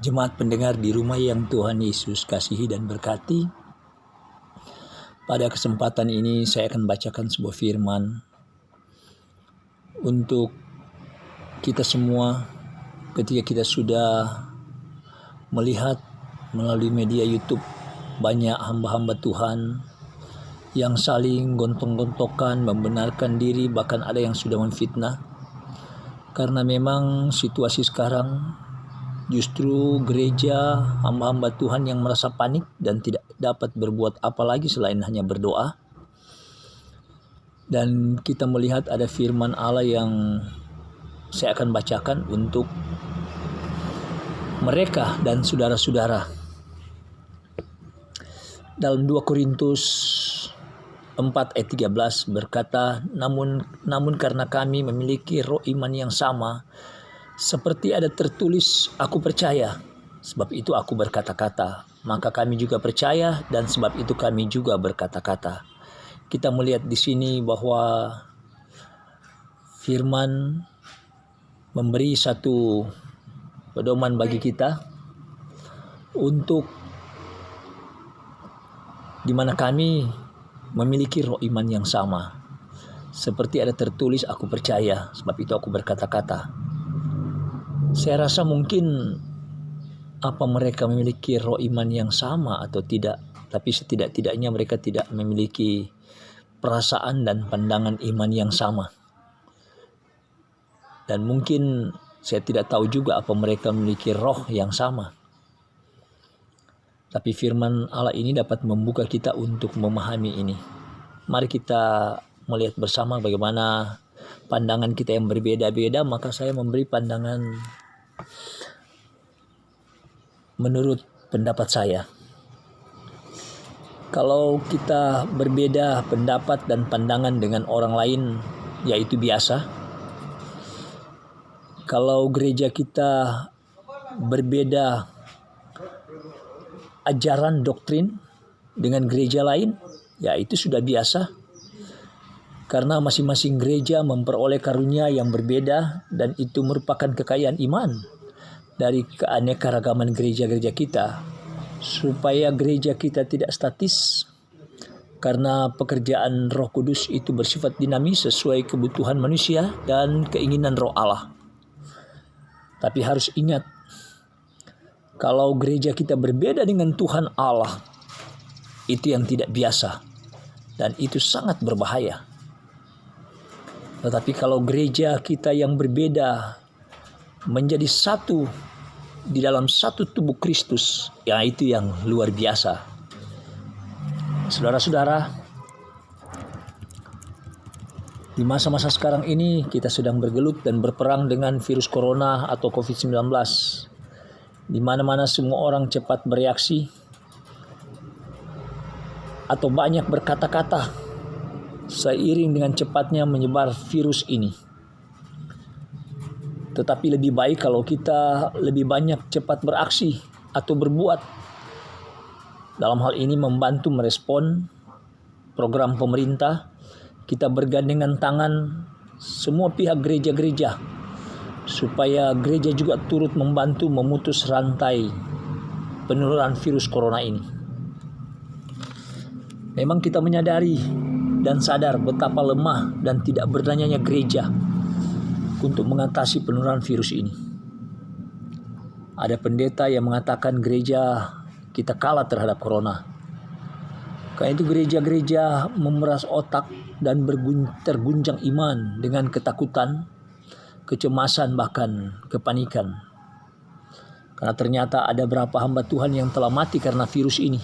Jemaat pendengar di rumah yang Tuhan Yesus kasihi dan berkati. Pada kesempatan ini saya akan bacakan sebuah firman untuk kita semua ketika kita sudah melihat melalui media YouTube banyak hamba-hamba Tuhan yang saling gontong-gontokan, membenarkan diri, bahkan ada yang sudah memfitnah. Karena memang situasi sekarang justru gereja hamba-hamba Tuhan yang merasa panik dan tidak dapat berbuat apa lagi selain hanya berdoa. Dan kita melihat ada firman Allah yang saya akan bacakan untuk mereka dan saudara-saudara. Dalam 2 Korintus 4 ayat 13 berkata, namun karena kami memiliki roh iman yang sama, seperti ada tertulis, aku percaya, sebab itu aku berkata-kata. Maka kami juga percaya dan sebab itu kami juga berkata-kata. Kita melihat di sini bahwa firman memberi satu pedoman bagi kita untuk di mana kami memiliki roh iman yang sama. Seperti ada tertulis, aku percaya, sebab itu aku berkata-kata. Saya rasa mungkin apa mereka memiliki roh iman yang sama atau tidak, tapi setidak-tidaknya mereka tidak memiliki perasaan dan pandangan iman yang sama. Dan mungkin saya tidak tahu juga apa mereka memiliki roh yang sama. Tapi firman Allah ini dapat membuka kita untuk memahami ini. Mari kita melihat bersama bagaimana pandangan kita yang berbeda-beda, maka saya memberi pandangan menurut pendapat saya. Kalau kita berbeda pendapat dan pandangan dengan orang lain, yaitu biasa. Kalau gereja kita berbeda ajaran doktrin dengan gereja lain, ya itu sudah biasa. Karena masing-masing gereja memperoleh karunia yang berbeda dan itu merupakan kekayaan iman dari keanekaragaman gereja-gereja kita, supaya gereja kita tidak statis, karena pekerjaan Roh Kudus itu bersifat dinamis sesuai kebutuhan manusia dan keinginan Roh Allah. Tapi harus ingat, kalau gereja kita berbeda dengan Tuhan Allah, itu yang tidak biasa dan itu sangat berbahaya. Tetapi kalau gereja kita yang berbeda menjadi satu di dalam satu tubuh Kristus, ya itu yang luar biasa. Saudara-saudara, di masa-masa sekarang ini kita sedang bergelut dan berperang dengan virus corona atau COVID-19. Di mana-mana semua orang cepat bereaksi atau banyak berkata-kata seiring dengan cepatnya menyebar virus ini. Tetapi lebih baik kalau kita lebih banyak cepat beraksi atau berbuat. Dalam hal ini membantu merespon program pemerintah. Kita bergandengan tangan semua pihak gereja-gereja supaya gereja juga turut membantu memutus rantai penularan virus corona ini. Memang kita menyadari dan sadar betapa lemah dan tidak berdayanya gereja untuk mengatasi penularan virus ini. Ada pendeta yang mengatakan gereja kita kalah terhadap corona. Karena itu gereja-gereja memeras otak dan terguncang iman dengan ketakutan, kecemasan, bahkan kepanikan. Karena ternyata ada berapa hamba Tuhan yang telah mati karena virus ini.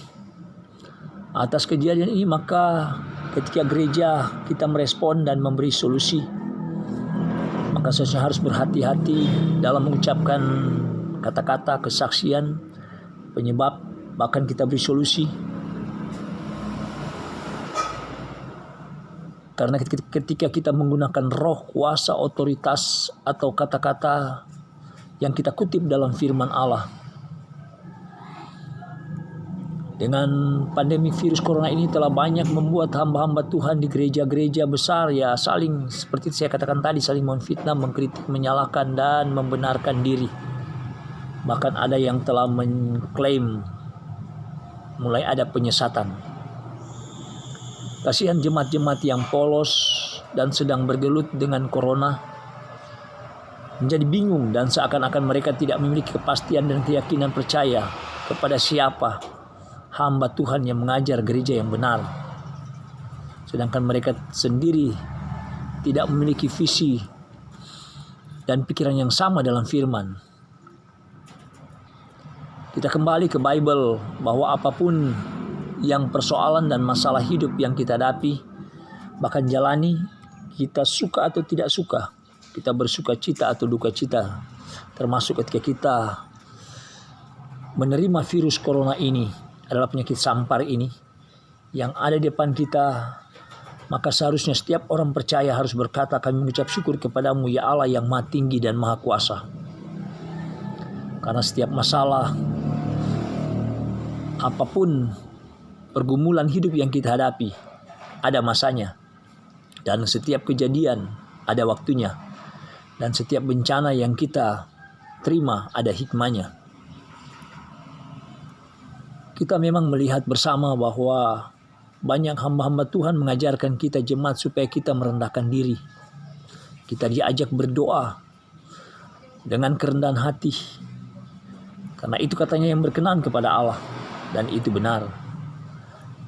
Atas kejadian ini maka ketika gereja kita merespon dan memberi solusi, maka seharusnya harus berhati-hati dalam mengucapkan kata-kata kesaksian penyebab, bahkan kita beri solusi. Karena ketika kita menggunakan roh, kuasa, otoritas atau kata-kata yang kita kutip dalam firman Allah, dengan pandemi virus corona ini telah banyak membuat hamba-hamba Tuhan di gereja-gereja besar ya saling, seperti saya katakan tadi, saling memfitnah, mengkritik, menyalahkan dan membenarkan diri. Bahkan ada yang telah mengklaim mulai ada penyesatan. Kasihan jemaat-jemaat yang polos dan sedang bergelut dengan corona, menjadi bingung dan seakan-akan mereka tidak memiliki kepastian dan keyakinan percaya kepada siapa hamba Tuhan yang mengajar gereja yang benar. Sedangkan mereka sendiri tidak memiliki visi dan pikiran yang sama dalam firman. Kita kembali ke Bible bahwa apapun yang persoalan dan masalah hidup yang kita hadapi, bahkan jalani, kita suka atau tidak suka, kita bersuka cita atau duka cita, termasuk ketika kita menerima virus corona ini, adalah penyakit sampar ini yang ada di depan kita, maka seharusnya setiap orang percaya harus berkata, kami mengucap syukur kepadamu ya Allah yang maha tinggi dan maha kuasa. Karena setiap masalah, apapun pergumulan hidup yang kita hadapi, ada masanya. Dan setiap kejadian ada waktunya. Dan setiap bencana yang kita terima ada hikmahnya. Kita memang melihat bersama bahwa banyak hamba-hamba Tuhan mengajarkan kita jemaat supaya kita merendahkan diri. Kita diajak berdoa dengan kerendahan hati. Karena itu katanya yang berkenan kepada Allah. Dan itu benar.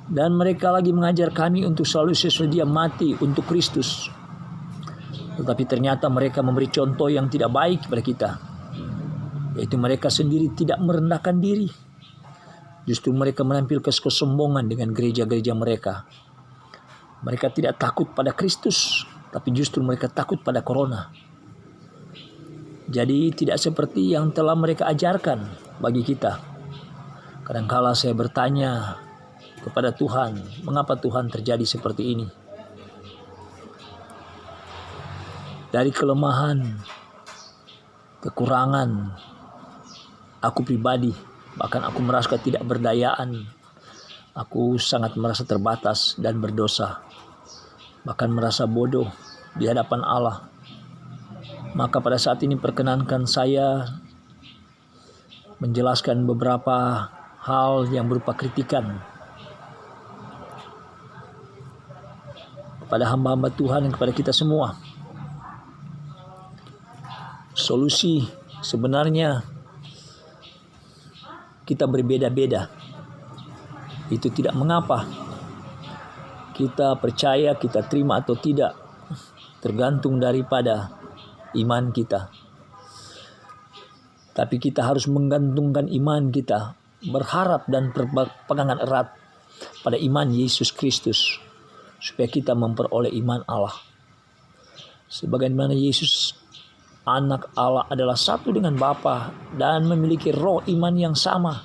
Dan mereka lagi mengajar kami untuk selalu sedia mati untuk Kristus. Tetapi ternyata mereka memberi contoh yang tidak baik kepada kita. Yaitu mereka sendiri tidak merendahkan diri. Justru mereka menampilkan kesombongan dengan gereja-gereja mereka. Mereka tidak takut pada Kristus, tapi justru mereka takut pada corona. Jadi tidak seperti yang telah mereka ajarkan bagi kita. Kadangkala saya bertanya kepada Tuhan, mengapa Tuhan terjadi seperti ini? Dari kelemahan, kekurangan, aku pribadi, bahkan aku merasa ketidakberdayaan. Aku sangat merasa terbatas dan berdosa. Bahkan merasa bodoh di hadapan Allah. Maka pada saat ini perkenankan saya menjelaskan beberapa hal yang berupa kritikan kepada hamba-hamba Tuhan dan kepada kita semua. Solusi sebenarnya kita berbeda-beda. Itu tidak mengapa. Kita percaya, kita terima atau tidak, tergantung daripada iman kita. Tapi kita harus menggantungkan iman kita, berharap dan berpegangan erat pada iman Yesus Kristus, supaya kita memperoleh iman Allah. Sebagaimana Yesus, anak Allah, adalah satu dengan Bapa dan memiliki roh iman yang sama.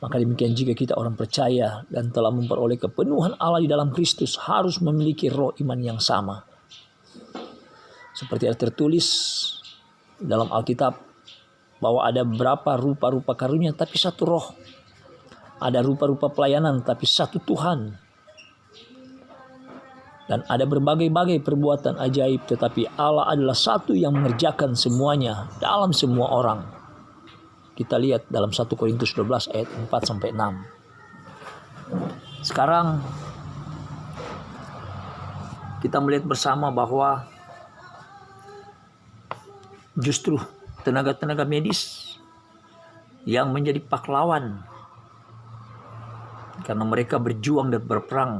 Maka demikian jika kita orang percaya dan telah memperoleh kepenuhan Allah di dalam Kristus, harus memiliki roh iman yang sama. Seperti yang tertulis dalam Alkitab, bahwa ada berapa rupa-rupa karunia tapi satu roh. Ada rupa-rupa pelayanan tapi satu Tuhan. Dan ada berbagai-bagai perbuatan ajaib, tetapi Allah adalah satu yang mengerjakan semuanya dalam semua orang. Kita lihat dalam 1 Korintus 12 ayat 4-6. Sekarang kita melihat bersama bahwa justru tenaga-tenaga medis yang menjadi pahlawan karena mereka berjuang dan berperang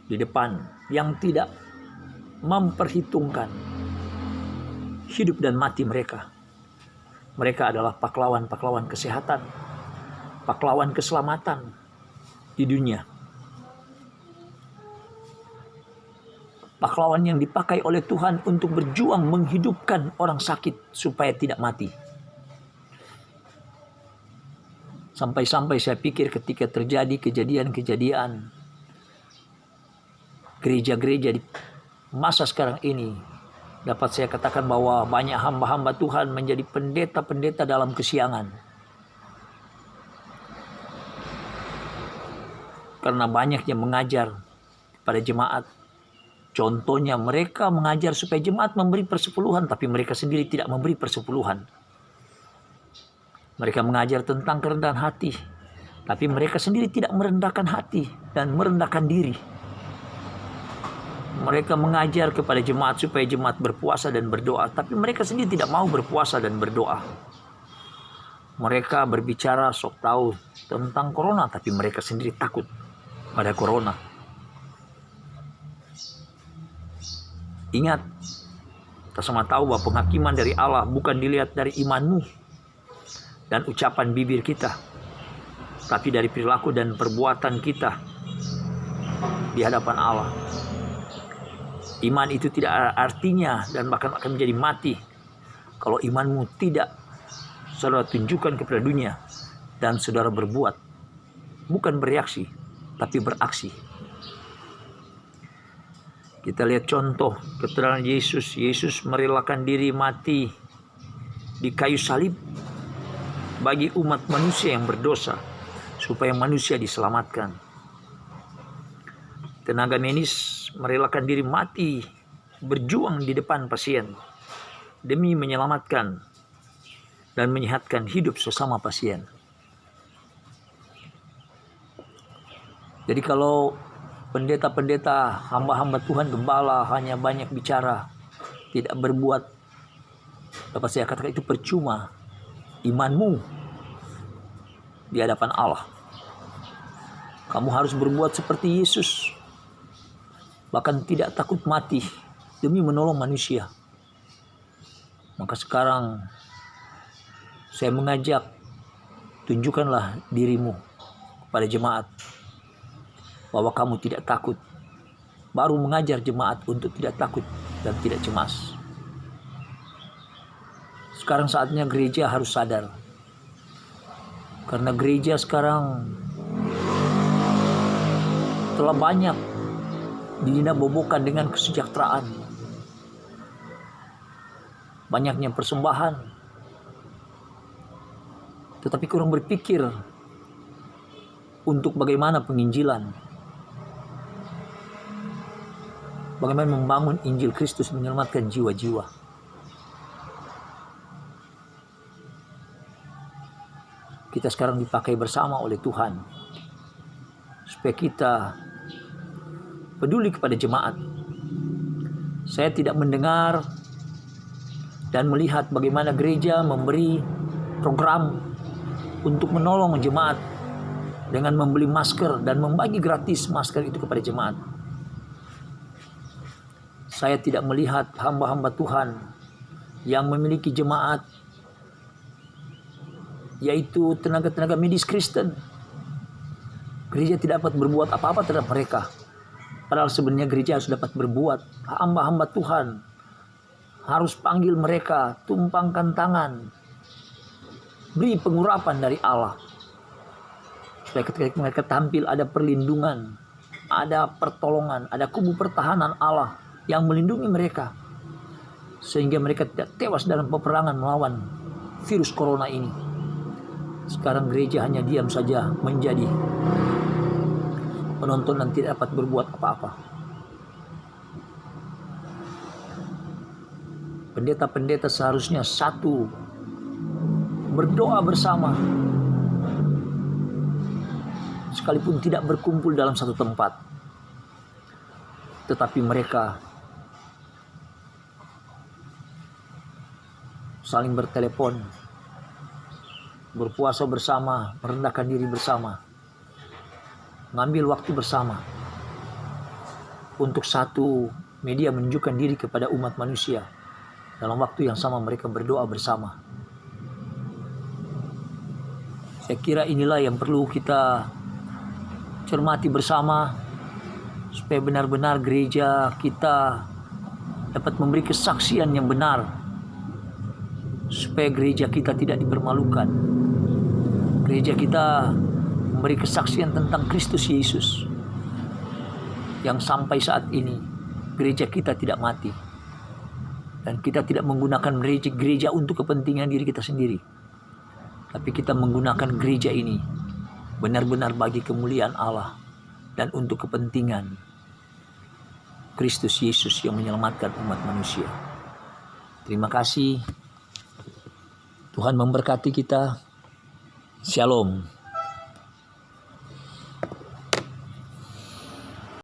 di depan, yang tidak memperhitungkan hidup dan mati mereka. Mereka adalah pahlawan-pahlawan kesehatan, pahlawan keselamatan di dunia. Pahlawan yang dipakai oleh Tuhan untuk berjuang menghidupkan orang sakit supaya tidak mati. Sampai-sampai saya pikir ketika terjadi kejadian-kejadian gereja-gereja di masa sekarang ini, dapat saya katakan bahwa banyak hamba-hamba Tuhan menjadi pendeta-pendeta dalam kesiangan. Karena banyak yang mengajar pada jemaat. Contohnya mereka mengajar supaya jemaat memberi persepuluhan, tapi mereka sendiri tidak memberi persepuluhan. Mereka mengajar tentang kerendahan hati, tapi mereka sendiri tidak merendahkan hati dan merendahkan diri. Mereka mengajar kepada jemaat supaya jemaat berpuasa dan berdoa, tapi mereka sendiri tidak mau berpuasa dan berdoa. Mereka berbicara sok tahu tentang corona, tapi mereka sendiri takut pada corona. Ingat, kita semua tahu bahwa penghakiman dari Allah bukan dilihat dari imanmu dan ucapan bibir kita, tapi dari perilaku dan perbuatan kita di hadapan Allah. Iman itu tidak artinya dan bahkan akan menjadi mati kalau imanmu tidak saudara tunjukkan kepada dunia dan saudara berbuat, bukan bereaksi tapi beraksi. Kita lihat contoh keterangan Yesus. Yesus merelakan diri mati di kayu salib bagi umat manusia yang berdosa supaya manusia diselamatkan. Tenaga medis merelakan diri mati berjuang di depan pasien demi menyelamatkan dan menyehatkan hidup sesama pasien. Jadi kalau pendeta-pendeta, hamba-hamba Tuhan, gembala hanya banyak bicara, tidak berbuat, dapat saya katakan itu percuma imanmu di hadapan Allah. Kamu harus berbuat seperti Yesus, bahkan tidak takut mati demi menolong manusia. Maka sekarang saya mengajak, tunjukkanlah dirimu kepada jemaat bahwa kamu tidak takut. Baru mengajar jemaat untuk tidak takut dan tidak cemas. Sekarang saatnya gereja harus sadar. Karena gereja sekarang telah banyak didinabobokan dengan kesejahteraan. Banyaknya persembahan, tetapi kurang berpikir untuk bagaimana penginjilan, bagaimana membangun Injil Kristus menyelamatkan jiwa-jiwa. Kita sekarang dipakai bersama oleh Tuhan supaya kita peduli kepada jemaat. Saya tidak mendengar dan melihat bagaimana gereja memberi program untuk menolong jemaat dengan membeli masker dan membagi gratis masker itu kepada jemaat. Saya tidak melihat hamba-hamba Tuhan yang memiliki jemaat, yaitu tenaga-tenaga medis Kristen. Gereja tidak dapat berbuat apa-apa terhadap mereka. Padahal sebenarnya gereja harus dapat berbuat. Hamba-hamba Tuhan harus panggil mereka, tumpangkan tangan, beri pengurapan dari Allah. Supaya ketika mereka tampil ada perlindungan, ada pertolongan, ada kubu pertahanan Allah yang melindungi mereka. Sehingga mereka tidak tewas dalam peperangan melawan virus corona ini. Sekarang gereja hanya diam saja menjadi penonton dan tidak dapat berbuat apa-apa. Pendeta-pendeta seharusnya satu, berdoa bersama, sekalipun tidak berkumpul dalam satu tempat, tetapi mereka saling bertelepon, berpuasa bersama, merendahkan diri bersama, mengambil waktu bersama untuk satu media menunjukkan diri kepada umat manusia. Dalam waktu yang sama mereka berdoa bersama. Saya kira inilah yang perlu kita cermati bersama supaya benar-benar gereja kita dapat memberi kesaksian yang benar, supaya gereja kita tidak dipermalukan. Gereja kita memberi kesaksian tentang Kristus Yesus yang sampai saat ini gereja kita tidak mati, dan kita tidak menggunakan gereja untuk kepentingan diri kita sendiri, tapi kita menggunakan gereja ini benar-benar bagi kemuliaan Allah dan untuk kepentingan Kristus Yesus yang menyelamatkan umat manusia. Terima kasih. Tuhan memberkati kita. Shalom.